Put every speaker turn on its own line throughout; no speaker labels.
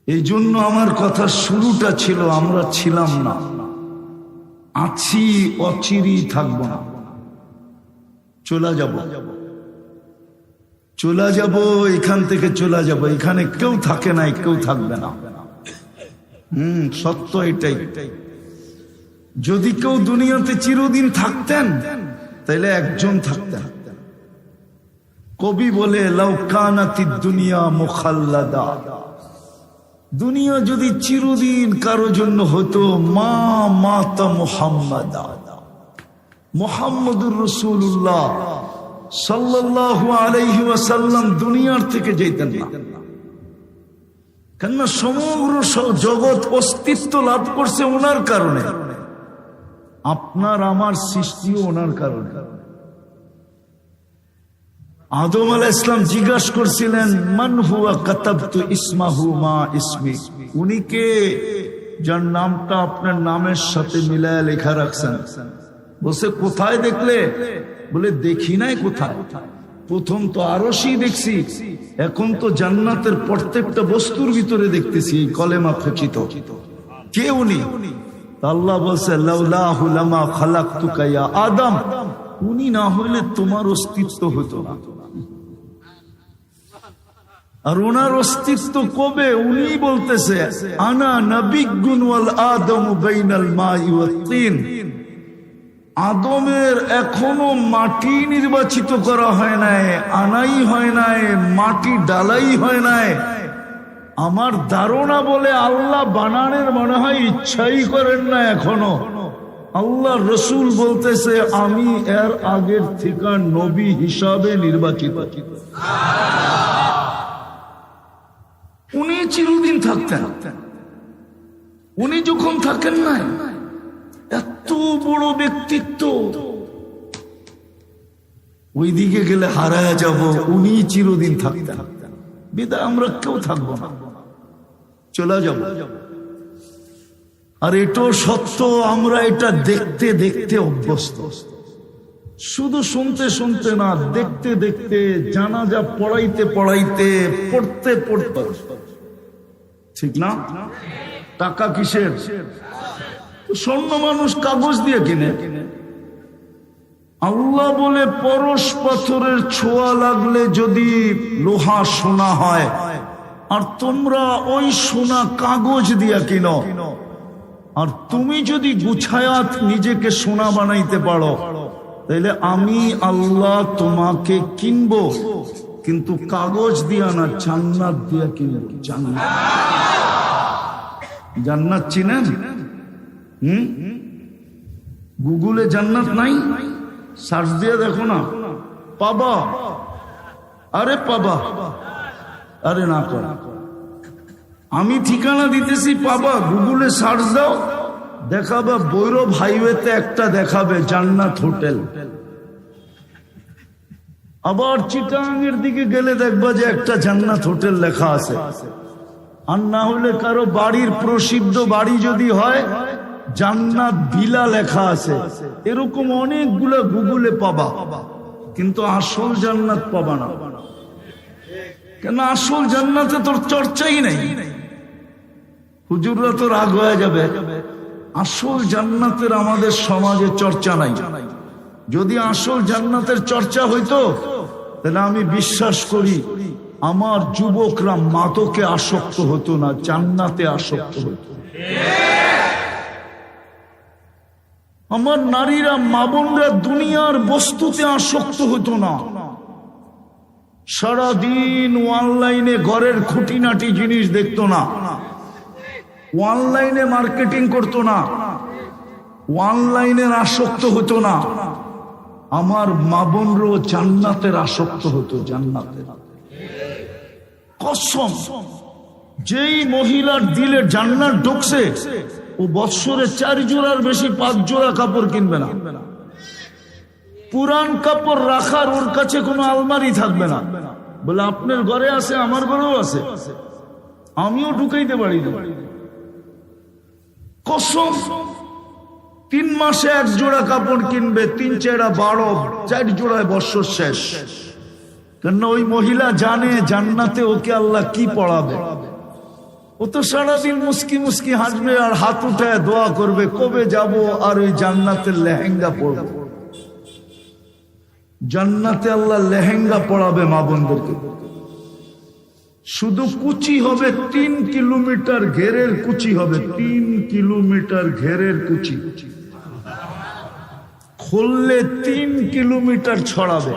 এই জন্য আমার কথা শুরুটা ছিল আমরা ছিলাম না, আছি, অচিরেই থাকবো না, চলে যাব, এখান থেকে চলে যাব। এখানে কেউ থাকে না, কেউ থাকবে না। সত্য এটাই। যদি কেউ দুনিয়াতে চিরদিন থাকতেন তাহলে একজন থাকতেন। কবি বলে লাউ কানাতিদ দুনিয়া মুখাল্লাদা, দুনিয়া যদি চিরদিন কারো জন্য হতো, মা মাতা মুহাম্মাদা, মুহাম্মদুর রাসূলুল্লাহ সাল্লাল্লাহু আলাইহি ওয়াসাল্লাম দুনিয়ার থেকে যেতেন না। কেননা সমগ্র জগৎ অস্তিত্ব লাভ করছে ওনার কারণে, আপনার আমার সৃষ্টিও ওনার কারণে। আদম আলাইহিস সালাম জিজ্ঞাসা করছিলেন মান হুয়া কাতাবতু ইসমাহু মা ইসমি, উনি কে যার নামটা আপনার নামের সাথে মিলায় লেখা রাখছেন? বলছে কোথায় দেখলে? বলে দেখি নাই কোথায়, প্রথম তো আরশই দেখছি, এখন তো জান্নাতের প্রত্যেকটা বস্তুর ভিতরে দেখতেছি এই কলেমা খচিত। কে উনি? আল্লাহ বলছে লাউলাহু লামা খালাকতুকা ইয়া আদম, উনি না হইলে তোমার অস্তিত্ব হতো না। আর ওনার অস্তিত্ব কবে? উনি বলতেছে আনা নাবিয়্যুন ওয়াল আদমু বাইনাল মাই ওয়াত তিন, আদমের এখনো মাটি নির্বাচিত করা হয় নাই, আনাই হয় নাই, মাটি ডালাই হয় নাই। আমার ধারণা বলে আল্লাহ বানানের মনে হয় ইচ্ছাই করেন না এখনো। আল্লাহ রসুল বলতেছে আমি এর আগের থেকে নবী হিসাবে নির্বাচিত। উনি চিরদিন থাকতেন, উনি যখন থাকেন না, এত বড় ব্যক্তিত্ব, ওই দিকে গেলে হারায় যাব। উনি চিরদিন থাকতেন, বিদায় আমরা কেউ থাকবো না, চলে যাব। আর এটাও সত্য, আমরা এটা দেখতে দেখতে অভ্যস্ত। শুধু শুনতে শুনতে না, দেখতে দেখতে, জানাজা পড়াইতে পড়াইতে, পড়তে পড়তে। ঠিক না? টাকা কিসের? স্বর্ণ মানুষ কাগজ দিয়ে কিনে। আল্লাহ বলে পরশ পাথরের ছোঁয়া লাগলে যদি লোহা সোনা হয়, আর তোমরা ওই সোনা কাগজ দিয়া কিনো, আর তুমি যদি গুছায়াত নিজেকে সোনা বানাইতে পারো, তাহলে আমি আল্লাহ তোমাকে কিনবো, কিন্তু কাগজ দিয়া না, জান্নাত দিয়া কিনবো। জান্নাত, জান্নাত চিনেন? গুগলে জান্নাত নাই, সার্চ দিয়ে দেখো না, পাবা। আরে পাবা, আরে না কর, আমি ঠিকানা দিতেছি, পাবা। গুগলে সার্চ দাও, দেখাবে ভৈরব হাইওয়েতে একটা দেখাবে জান্নাত হোটেল। আবার চিটাগাংয়ের দিকে গেলে দেখবা যে একটা জান্নাত হোটেল লেখা আছে। আর না হলে কারো বাড়ির প্রসিদ্ধ বাড়ি যদি হয়, জান্নাত ভিলা লেখা আছে। এরকম অনেকগুলো গুগলে পাবা, কিন্তু আসল জান্নাত পাবা না। কেন? আসল জান্নাতে তোর চর্চাই নেই। হুজুররা তো রাগ হয়ে যাবে, আসল জান্নাতের আমাদের সমাজে চর্চা নাই। যদি আসল জান্নাতের চর্চা হইতো, তাহলে আমি বিশ্বাস করি আমার যুবকরা মাদকে আসক্ত হতো না, জান্নাতে আসক্ত হতো। আমার নারীরা, মা বোনরা দুনিয়ার বস্তুতে আসক্ত হতো না। সারাদিন অনলাইনে ঘরের খুঁটিনাটি জিনিস দেখতো না, অনলাইনে মার্কেটিং করতো না, অনলাইনের আসক্ত হতো না। আমার মা বোনরাও জান্নাতের আসক্ত হতো, জান্নাতের কসম। যেই মহিলার দিলে জান্নাত ঢুকছে, ও বৎসরে 4 জোড়ার বেশি 5 জোড়া কাপড় কিনবে না। পুরান কাপড় রাখার ওর কাছে কোনো আলমারি থাকবে না। বলে আপনার ঘরে আছে, আমার ঘরেও আছে, আমিও ঢুকাইতে পারি না। কসম। 3 মাসে 1 জোড়া কাপড় কিনবে, 3 4 12, 4 জোড়ায় বৎসর শেষ। কেন ওই মহিলা জানে জান্নাতে ওকে আল্লাহ কি পড়াবে। ও তো সারাদিন মুস্কি মুস্কি হাসবে আর হাত উঠায় দোয়া করবে কবে যাব আর ওই জান্নাতের লেহেঙ্গা পড়ব। জান্নাতে আল্লাহ লেহেঙ্গা পড়াবে মা বোনদেরকে। শুধু কুচি হবে 3 কিলোমিটার ঘেরের কুচি হবে, 3 কিলোমিটার ঘেরের কুচি খুললে 3 কিলোমিটার ছড়াবে।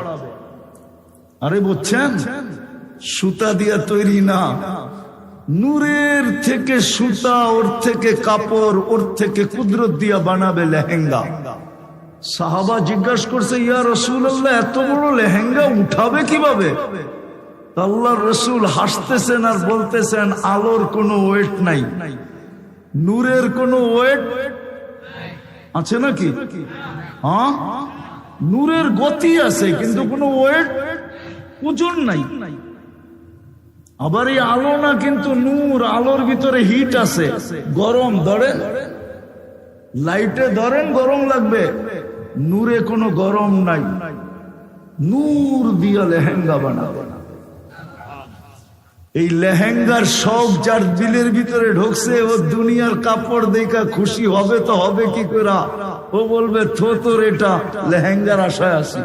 আরে বুঝছেন, সুতা দিয়া তৈরি না, নূরের থেকে সুতা, ওর থেকে কাপড়, ওর থেকে কুদরত দিয়া বানাবে লেহেঙ্গা। সাহাবা জিজ্ঞাসা করছে, ইয়া রাসূলুল্লাহ, এত বড় লেহেঙ্গা উঠাবে কিভাবে? আল্লাহর রাসূল হাসতেছেন আর বলতেছেন, আলোর কোনো ওয়েট নাই, নূরের কোনো ওয়েট আছে নাকি? হ্যাঁ, নূরের গতি আছে কিন্তু কোনো ওয়েট, ওজন নাই। আবার এই আলো না কিন্তু নূর, আলোর ভিতরে হিট আছে, গরম ধরেন, লাইটে ধরেন গরম লাগবে, নূরে কোনো গরম নাই। নূর দিয়া লেহেঙ্গা বানাবে। এই লেহেঙ্গার সব যার দিলের ভিতরে ঢুকছে, ও দুনিয়ার কাপড় দেখা খুশি হবে তো হবে কি করে? ও বলবে তোর এটা লেহেঙ্গার আশায় আছি।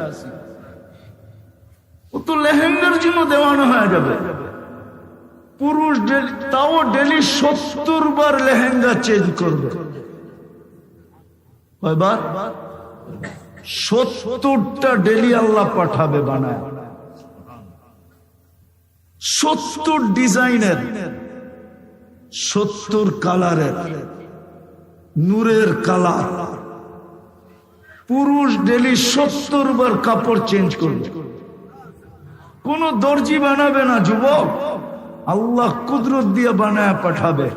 ও তো লেহেঙ্গার জন্য দেওয়ানো হয়ে যাবে। পুরুষ তাও ডেলি 70 বার লেহেঙ্গা চেঞ্জ করবে। কয়বার? 70টা ডেলি আল্লাহ পাঠাবে বানায়, 70 ডিজাইনের, 70 কালারের, নূরের কালার। পুরুষ ডেলি 70 বার কাপড় চেঞ্জ করবে। কোন দর্জি বানাবে না যুবক, আল্লাহ কুদরত দিয়ে বানায় পাঠাবে।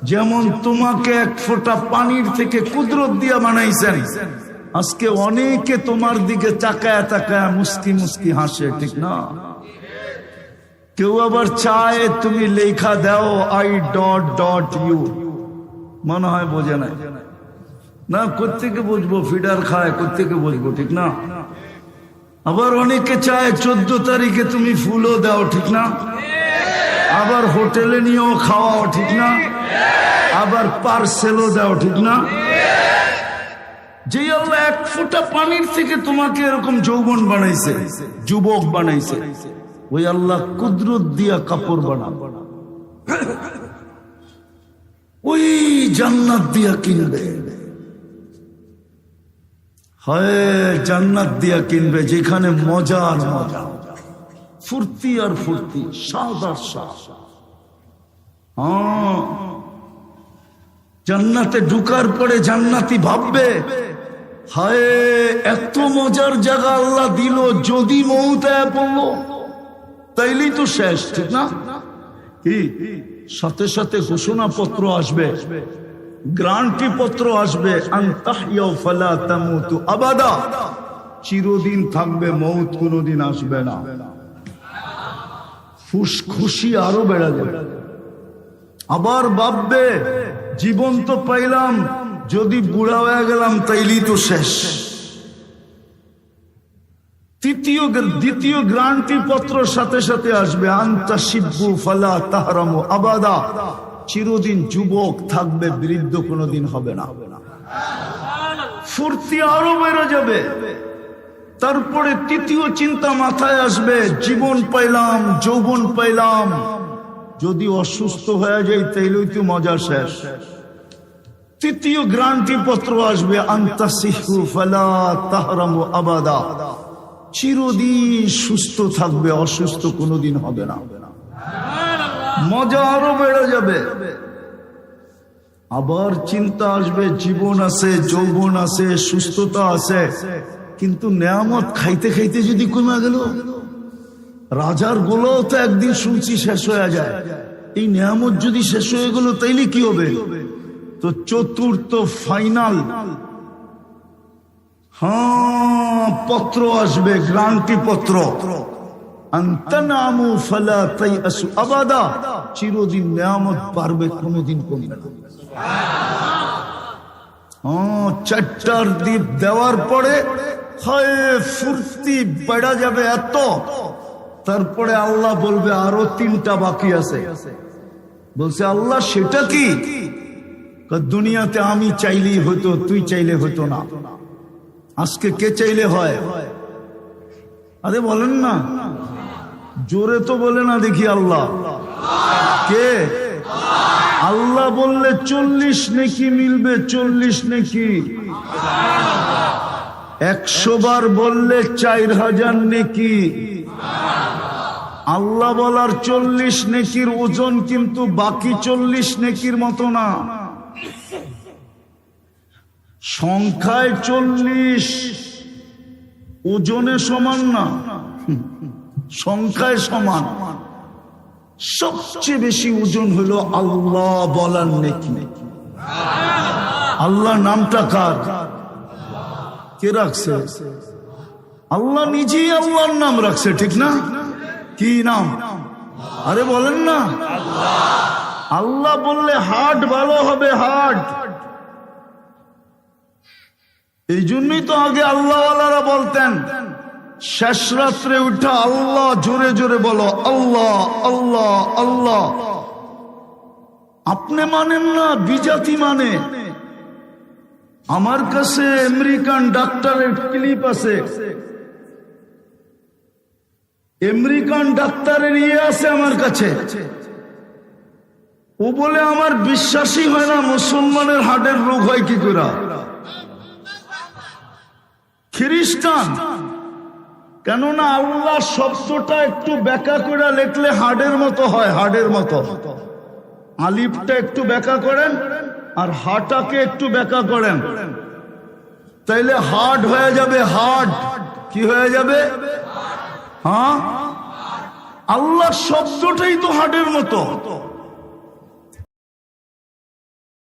যেমন তোমাকে 1 ফোঁটা পানির থেকে কুদরত দিয়ে বানাইছেন, আজকে অনেকে তোমার দিকে তাকায় তাকায় মুস্কি মুস্কি হাসে, ঠিক না? কেউ আবার চায় তুমি লেখা দাও I.U, মনে হয় বোঝে না, না কোত্থেকে বুঝবো, ফিডার খায় কোত্থেকে বুঝবো, ঠিক না? আবার অনেকে চায় 14 তারিখে তুমি ফুলও দাও, ঠিক না? আবার হোটেলে নিয়েও খাওয়াও, ঠিক না? আবার পার্সেলও দাও, ঠিক না? যে আল্লাহ 1 ফোঁটা পানির থেকে তোমাকে এরকম যৌবন বানাইছে, যুবক বানাইছে, ওই আল্লাহ কুদরত দিয়া কাপড় বানাবে, ওই জান্নাত দিয়া কিনবে। হয় জান্নাত দিয়া কিনবে যেখানে মজা আর মজা, ফুর্তি আর ফুর্তি, স্বাদ আর স্বাদ। হ্যাঁ, জান্নাতে ঢুকার পরে জান্নাতি ভাববে, হায় এত মজার জায়গা আল্লাহ দিল, যদি মৌত পড়লো তাইলেই তো শেষ, ঠিক না? কি সাথে সাথে ঘোষণা পত্র আসবে, গ্যারান্টি পত্র আসবে, আনতাহইয়া ফালা তামুতু আবাদা, চিরদিন থাকবে, মৌত কোনদিন আসবে না। খুশি আরো বেড়ে যাবে। আবার ভাববে, জীবন তো পাইলাম, যদি বুড়া হয়ে গেলাম তাইলেই তো শেষ। দ্বিতীয় গ্যারান্টি পত্র সাথে সাথে আসবে, আনতা শিব্বু ফালা তাহরামু আবাদা, চিরদিন যুবক থাকবে, বৃদ্ধ কোনদিন হবে না। ফুর্তি আরো বেড়ে যাবে। তারপরে তৃতীয় চিন্তা মাথায় আসবে, জীবন পাইলাম, যৌবন পাইলাম, যদি অসুস্থ হয়ে যাই তাইলেই তো মজা শেষ। তৃতীয় গ্যারান্টি পত্র আসবে, আনতা সিহু ফালা তাহরামু আবাদা, চিরদিন সুস্থ থাকবে, অসুস্থ কোনদিন হবে না। মজা আরো বেড়ে যাবে। আবার চিন্তা আসবে, জীবন আছে, যৌবন আছে, সুস্থতা আছে, কিন্তু নেয়ামত খাইতে খাইতে যদি কমে গেল, রাজার গোলাও তো একদিন শুনছি শেষ হয়ে যায়, এই নেয়ামত যদি শেষ হয়ে গেল তাইলে কি হবে? তো চতুর্থ ফাইনাল পত্র আসবে, গ্যারান্টি পত্র, আনতানামু ফালা তাইআসু আবাদা, চিরদিন নেয়ামত পারবে, কোনদিন কমবে না। 4টার দ্বীপ দেওয়ার পরে হয় ফুর্তি বেড়া যাবে এত, তারপরে আল্লাহ বলবে আরো 3টা বাকি আছে। বলছে আল্লাহ সেটা কি? দুনিয়াতে আমি চাইলেই হতো, তুই চাইলে হতো না। আজকে কে চাইলে হয়? আরে বলেন না, জোরে তো বলে না দেখি। আল্লাহ কে? আল্লাহ বললে 40 নেকি মিলবে, 40 নেকি। 100 বার বললে 4000 নেকি। আল্লাহ বলার 40 নেকির ওজন কিন্তু বাকি 40 নেকির মতো না। সংখ্যায় 40, ওজনে সমান না, সংখ্যায় সমান। সবচেয়ে বেশি ওজন হলো আল্লাহ বলার নেকি। আল্লাহ নামটা কার? কে রাখছে? আল্লাহ নিজেই আল্লাহর নাম রাখছে, ঠিক না? কি নাম? আরে বলেন না। আল্লাহ বললে হার্ট ভালো হবে, হার্ট। এই জন্যই তো আগে আল্লাহওয়ালারা বলতেন শেষ রাত্রে উঠা আল্লাহ জোরে জোরে বলো, আল্লাহ আল্লাহ আল্লাহ। আপনি মানেন না, বিজাতি মানে। আমার কাছে আমেরিকান ডাক্তারের ক্লিপ আছে, আমেরিকান ডাক্তারের আছে আমার কাছে। ও বলে আমার বিশ্বাসই হয় না মুসলমানের হার্টের রোগ হয় কি করে। খ্রিস্টান, কেননা আল্লাহ শব্দটা একটু ব্যাখ্যা করে লিখলে হার্টের মতো হয়, হার্টের মতো। আলিফটা একটু ব্যাখ্যা করেন আর হাটাকে একটু ব্যাখ্যা করেন, তাইলে হার্ট হয়ে যাবে। হার্ট কি হয়ে যাবে? হ্যাঁ, আল্লাহ শব্দটাই তো হার্টের মতো।